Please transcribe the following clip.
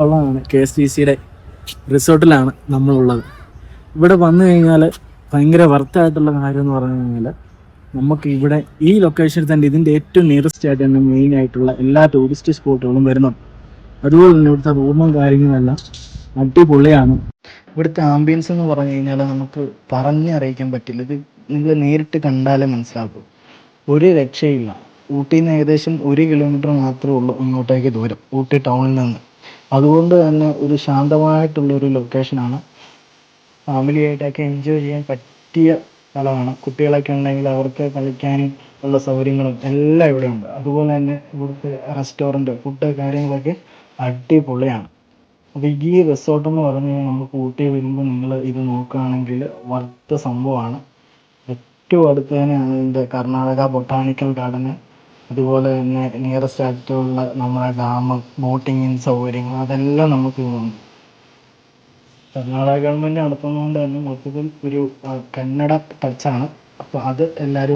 ഉള്ളതാണ് KSTCയുടെ റിസോർട്ടിലാണ് നമ്മളുള്ളത്. ഇവിടെ വന്നു കഴിഞ്ഞാൽ ഭയങ്കര വർത്തായിട്ടുള്ള കാര്യം എന്ന് പറഞ്ഞു കഴിഞ്ഞാൽ നമുക്ക് ഇവിടെ ഈ ലൊക്കേഷനിൽ തന്നെ ഇതിൻ്റെ ഏറ്റവും നിയറസ്റ്റ് ആയിട്ട് തന്നെ മെയിൻ ആയിട്ടുള്ള എല്ലാ ടൂറിസ്റ്റ് സ്പോട്ടുകളും വരുന്നുണ്ട്. അതുപോലെ തന്നെ ഇവിടുത്തെ റൂമും കാര്യങ്ങളെല്ലാം അടിപൊളിയാണ്. ഇവിടുത്തെ ആംബിയൻസ് എന്ന് പറഞ്ഞു കഴിഞ്ഞാൽ നമുക്ക് പറഞ്ഞറിയിക്കാൻ പറ്റില്ല. ഇത് നിങ്ങൾ നേരിട്ട് കണ്ടാലേ മനസ്സിലാക്കും. ഒരു രക്ഷയില്ല. ഊട്ടിയിൽ നിന്ന് ഏകദേശം 1 കിലോമീറ്റർ മാത്രമേ ഉള്ളൂ ഇങ്ങോട്ടേക്ക് ദൂരം, ഊട്ടി ടൗണിൽ നിന്ന്. അതുകൊണ്ട് തന്നെ ഒരു ശാന്തമായിട്ടുള്ളൊരു ലൊക്കേഷനാണ്. ഫാമിലിയായിട്ടൊക്കെ എൻജോയ് ചെയ്യാൻ പറ്റിയ സ്ഥലമാണ്. കുട്ടികളൊക്കെ ഉണ്ടെങ്കിൽ അവർക്ക് കളിക്കാനും ഉള്ള സൗകര്യങ്ങളും എല്ലാം ഇവിടെ ഉണ്ട്. അതുപോലെ തന്നെ ഇവിടുത്തെ റെസ്റ്റോറൻറ്റ് ഫുഡ് കാര്യങ്ങളൊക്കെ അടിപൊളിയാണ്. അപ്പോൾ ഈ റിസോർട്ട് എന്ന് പറഞ്ഞു കഴിഞ്ഞാൽ നമുക്ക് ഊട്ടി വരുമ്പോൾ നിങ്ങൾ ഇത് നോക്കുകയാണെങ്കിൽ വർത്ത് സംഭവമാണ്. ഏറ്റവും അടുത്ത് തന്നെയാണ് ഇതിൻ്റെ കർണാടക ബൊട്ടാണിക്കൽ ഗാർഡന്. അതുപോലെ തന്നെ നിയറസ്റ്റ് ആയിട്ടുള്ള നമ്മുടെ ഡാം, ബോട്ടിങ്ങിന് സൗകര്യങ്ങൾ അതെല്ലാം നമുക്ക് ഉണ്ട്. കർണാടക ഗവൺമെൻറ് നടത്തുന്നതുകൊണ്ട് തന്നെ മൊത്തത്തിൽ ഒരു കന്നഡ ടച്ചാണ്. അപ്പോൾ അത് എല്ലാവരും